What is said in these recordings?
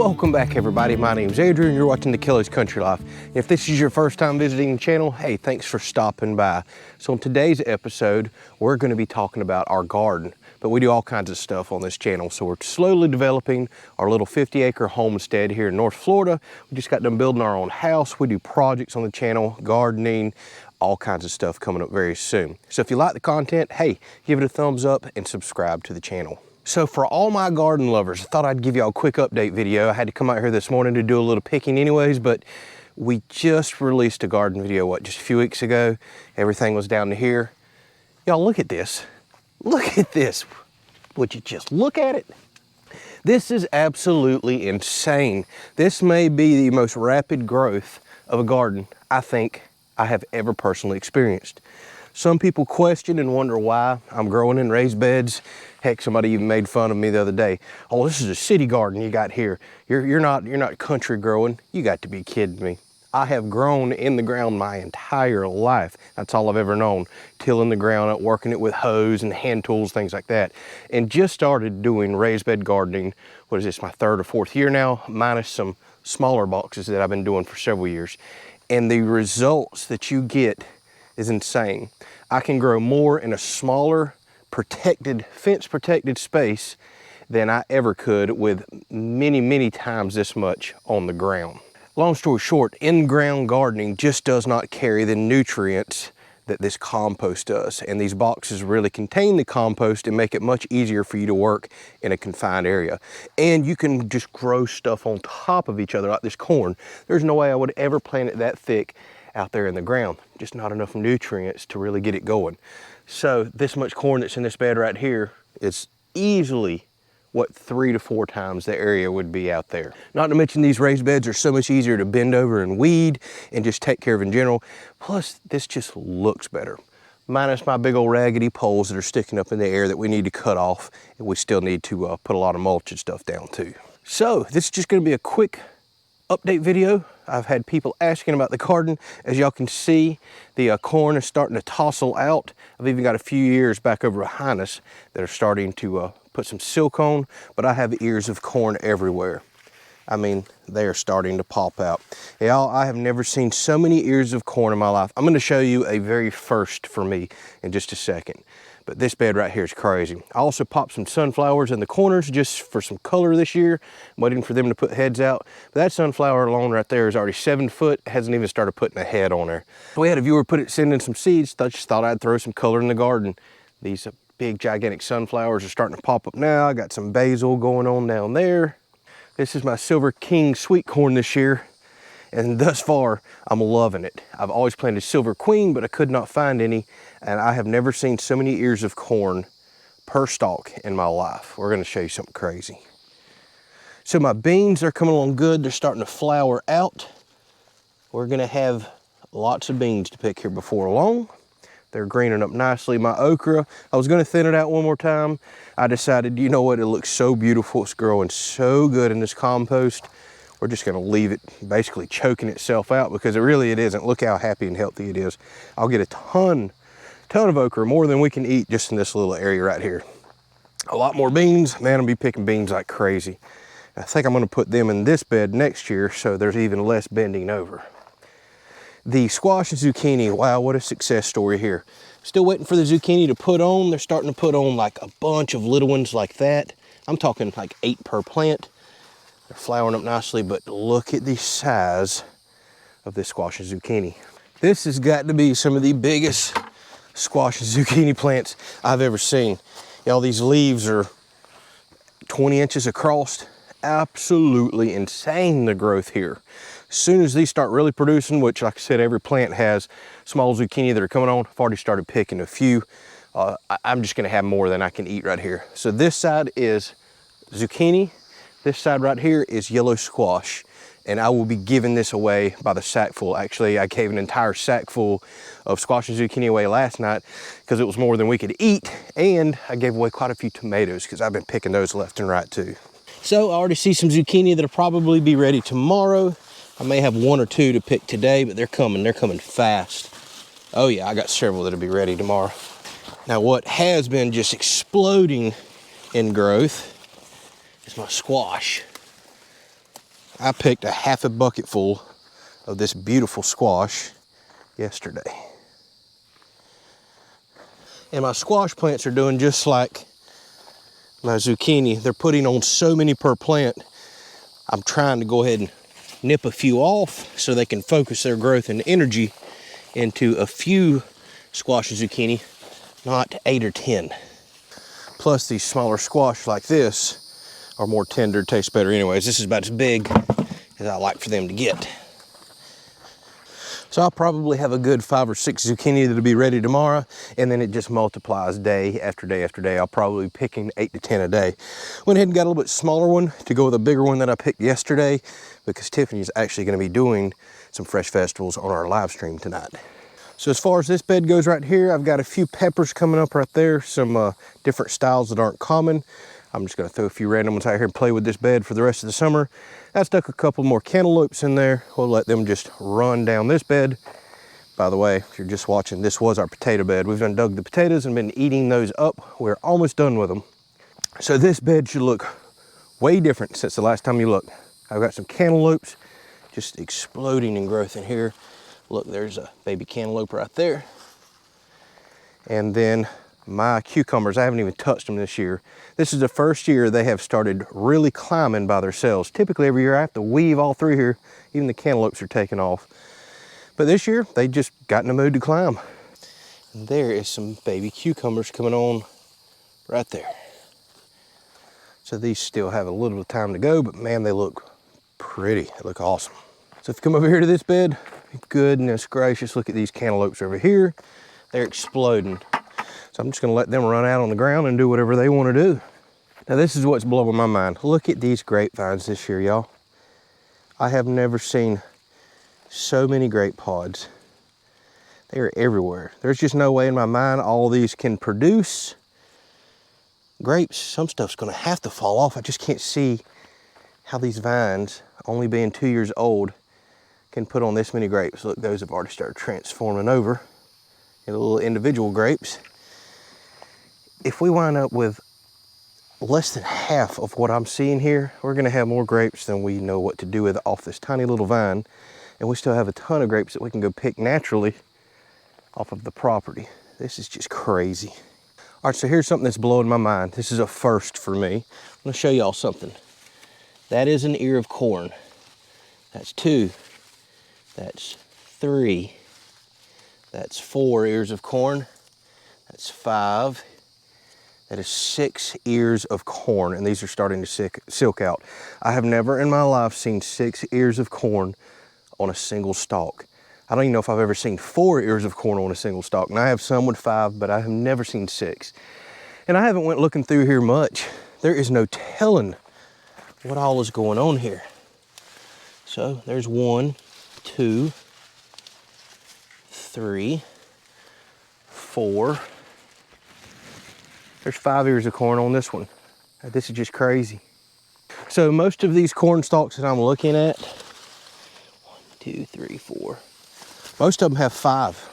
Welcome back, everybody. My name's Andrew and you're watching the Kelley's Country Life. If this is your first time visiting the channel, hey, thanks for stopping by. So in today's episode, we're going to be talking about our garden, but we do all kinds of stuff on this channel. So we're slowly developing our little 50-acre homestead here in North Florida. We just got done building our own house. We do projects on the channel, gardening, all kinds of stuff coming up very soon. So if you like the content, hey, give it a thumbs up and subscribe to the channel. So for all my garden lovers, I thought I'd give y'all a quick update video. I had to come out here this morning to do a little picking anyways, but we just released a garden video, just a few weeks ago. Everything was down to here. Y'all look at this. Look at this. Would you just look at it? This is absolutely insane. This may be the most rapid growth of a garden I think I have ever personally experienced. Some people question and wonder why I'm growing in raised beds. Heck, somebody even made fun of me the other day. Oh, this is a city garden you got here. You're not country growing. You got to be kidding me. I have grown in the ground my entire life. That's all I've ever known. Tilling the ground, working it with hose and hand tools, things like that. And just started doing raised bed gardening. What is this, my third or fourth year now, minus some smaller boxes that I've been doing for several years. And the results that you get is insane. I can grow more in a smaller, protected, fence-protected space than I ever could with many times this much on the ground. Long story short, in-ground gardening just does not carry the nutrients that this compost does. And these boxes really contain the compost and make it much easier for you to work in a confined area. And you can just grow stuff on top of each other, like this corn. There's no way I would ever plant it that thick out there in the ground. Just not enough nutrients to really get it going. So this much corn that's in this bed right here is easily what 3 to 4 times the area would be out there. Not to mention these raised beds are so much easier to bend over and weed and just take care of in general. Plus this just looks better. Minus my big old raggedy poles that are sticking up in the air that we need to cut off, and we still need to put a lot of mulch and stuff down too. So this is just gonna be a quick update video. I've had people asking about the garden. As y'all can see, the corn is starting to tossle out. I've even got a few ears back over behind us that are starting to put some silk on, but I have ears of corn everywhere. I mean, they are starting to pop out. Y'all, I have never seen so many ears of corn in my life. I'm gonna show you a very first for me in just a second. But this bed right here is crazy. I also popped some sunflowers in the corners just for some color this year. I'm waiting for them to put heads out. But that sunflower alone right there is already 7 foot. Hasn't even started putting a head on there. We had a viewer send in some seeds. Just thought I'd throw some color in the garden. These big gigantic sunflowers are starting to pop up now. I got some basil going on down there. This is my Silver King sweet corn this year. And thus far, I'm loving it. I've always planted Silver Queen, but I could not find any. And I have never seen so many ears of corn per stalk in my life. We're gonna show you something crazy. So my beans are coming along good. They're starting to flower out. We're gonna have lots of beans to pick here before long. They're greening up nicely. My okra, I was gonna thin it out one more time. I decided, you know what, it looks so beautiful. It's growing so good in this compost. We're just gonna leave it basically choking itself out because it isn't. Look how happy and healthy it is. I'll get a ton of okra, more than we can eat just in this little area right here. A lot more beans. Man, I'll be picking beans like crazy. I think I'm gonna put them in this bed next year so there's even less bending over. The squash and zucchini, wow, what a success story here. Still waiting for the zucchini to put on. They're starting to put on like a bunch of little ones like that. I'm talking like 8 per plant. They're flowering up nicely, but look at the size of this squash and zucchini. This has got to be some of the biggest squash and zucchini plants I've ever seen. Y'all, these leaves are 20 inches across. Absolutely insane, the growth here. As soon as these start really producing, which like I said, every plant has small zucchini that are coming on. I've already started picking a few. I'm just gonna have more than I can eat right here. So this side is zucchini. This side right here is yellow squash, and I will be giving this away by the sackful. Actually, I gave an entire sack full of squash and zucchini away last night because it was more than we could eat, and I gave away quite a few tomatoes because I've been picking those left and right too. So I already see some zucchini that'll probably be ready tomorrow. I may have 1 or 2 to pick today, but they're coming fast. Oh yeah, I got several that'll be ready tomorrow. Now what has been just exploding in growth is my squash. I picked a half a bucket full of this beautiful squash yesterday. And my squash plants are doing just like my zucchini. They're putting on so many per plant. I'm trying to go ahead and nip a few off so they can focus their growth and energy into a few squash and zucchini, not 8 or 10. Plus these smaller squash like this are more tender, taste better anyways. This is about as big as I like for them to get. So I'll probably have a good 5 or 6 zucchini that'll be ready tomorrow, and then it just multiplies day after day after day. I'll probably be picking 8 to 10 a day. Went ahead and got a little bit smaller one to go with a bigger one that I picked yesterday, because Tiffany's actually gonna be doing some fresh vegetables on our live stream tonight. So as far as this bed goes right here, I've got a few peppers coming up right there, some different styles that aren't common. I'm just gonna throw a few random ones out here and play with this bed for the rest of the summer. I stuck a couple more cantaloupes in there. We'll let them just run down this bed. By the way, if you're just watching, this was our potato bed. We've done dug the potatoes and been eating those up. We're almost done with them. So this bed should look way different since the last time you looked. I've got some cantaloupes just exploding in growth in here. Look, there's a baby cantaloupe right there. And then my cucumbers, I haven't even touched them this year. This is the first year they have started really climbing by themselves. Typically every year I have to weave all through here. Even the cantaloupes are taking off. But this year they just got in the mood to climb. And there is some baby cucumbers coming on right there. So these still have a little time to go, but man, they look pretty. They look awesome. So if you come over here to this bed, goodness gracious, look at these cantaloupes over here. They're exploding. So I'm just gonna let them run out on the ground and do whatever they wanna do. Now this is what's blowing my mind. Look at these grapevines this year, y'all. I have never seen so many grape pods. They are everywhere. There's just no way in my mind all these can produce grapes. Some stuff's gonna have to fall off. I just can't see how these vines, only being 2 years old, can put on this many grapes. Look, those have already started transforming over into little individual grapes. If we wind up with less than half of what I'm seeing here, we're gonna have more grapes than we know what to do with off this tiny little vine. And we still have a ton of grapes that we can go pick naturally off of the property. This is just crazy. All right, so here's something that's blowing my mind. This is a first for me. I'm gonna show y'all something. That is an ear of corn. That's 2, that's 3, that's 4 ears of corn, that's 5, that is 6 ears of corn, and these are starting to silk out. I have never in my life seen 6 ears of corn on a single stalk. I don't even know if I've ever seen 4 ears of corn on a single stalk, and I have some with 5, but I have never seen 6. And I haven't went looking through here much. There is no telling what all is going on here. So there's 1, 2, 3, 4. There's 5 ears of corn on this one. This is just crazy. So most of these corn stalks that I'm looking at, 1, 2, 3, 4. Most of them have 5.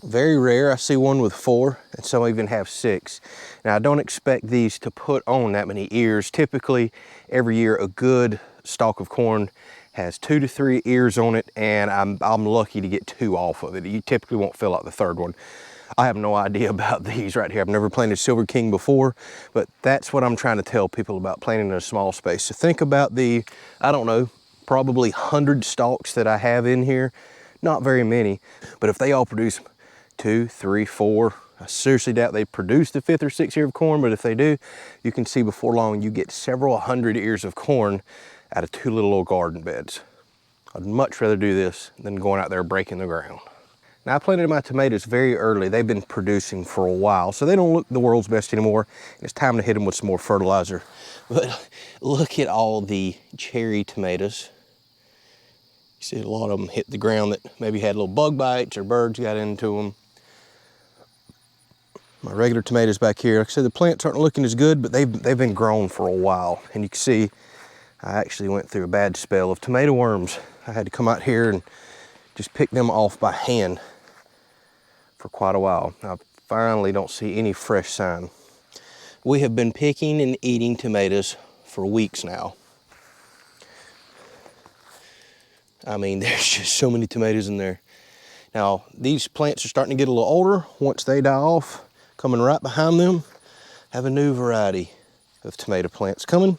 Very rare, I see one with 4, and some even have 6. Now I don't expect these to put on that many ears. Typically, every year a good stalk of corn has 2 to 3 ears on it, and I'm lucky to get 2 off of it. You typically won't fill out the 3rd one. I have no idea about these right here. I've never planted Silver King before, but that's what I'm trying to tell people about planting in a small space. So think about the, I don't know, probably 100 stalks that I have in here. Not very many, but if they all produce 2, 3, 4, I seriously doubt they produce the 5th or 6th ear of corn, but if they do, you can see before long you get several 100 ears of corn out of 2 little old garden beds. I'd much rather do this than going out there breaking the ground. Now I planted my tomatoes very early. They've been producing for a while, so they don't look the world's best anymore. It's time to hit them with some more fertilizer. But look at all the cherry tomatoes. You see a lot of them hit the ground that maybe had little bug bites or birds got into them. My regular tomatoes back here, like I said, the plants aren't looking as good, but they've been grown for a while. And you can see I actually went through a bad spell of tomato worms. I had to come out here and just pick them off by hand for quite a while. I finally don't see any fresh sign. We have been picking and eating tomatoes for weeks now. I mean, there's just so many tomatoes in there. Now, these plants are starting to get a little older. Once they die off, coming right behind them, have a new variety of tomato plants coming,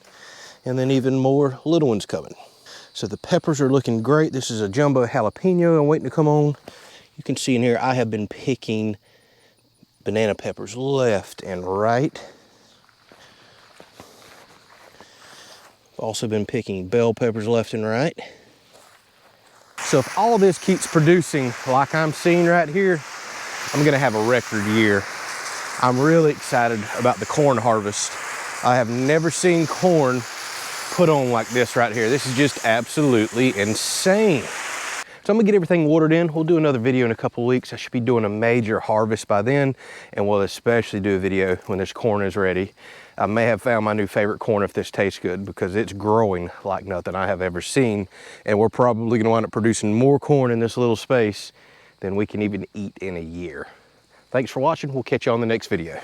and then even more little ones coming. So the peppers are looking great. This is a jumbo jalapeno I'm waiting to come on. You can see in here, I have been picking banana peppers left and right. I've also been picking bell peppers left and right. So if all this keeps producing like I'm seeing right here, I'm gonna have a record year. I'm really excited about the corn harvest. I have never seen corn put on like this right here. This is just absolutely insane. So I'm gonna get everything watered in. We'll do another video in a couple of weeks. I should be doing a major harvest by then, and we'll especially do a video when this corn is ready. I may have found my new favorite corn if this tastes good, because it's growing like nothing I have ever seen, and we're probably gonna wind up producing more corn in this little space than we can even eat in a year. Thanks for watching. We'll catch you on the next video.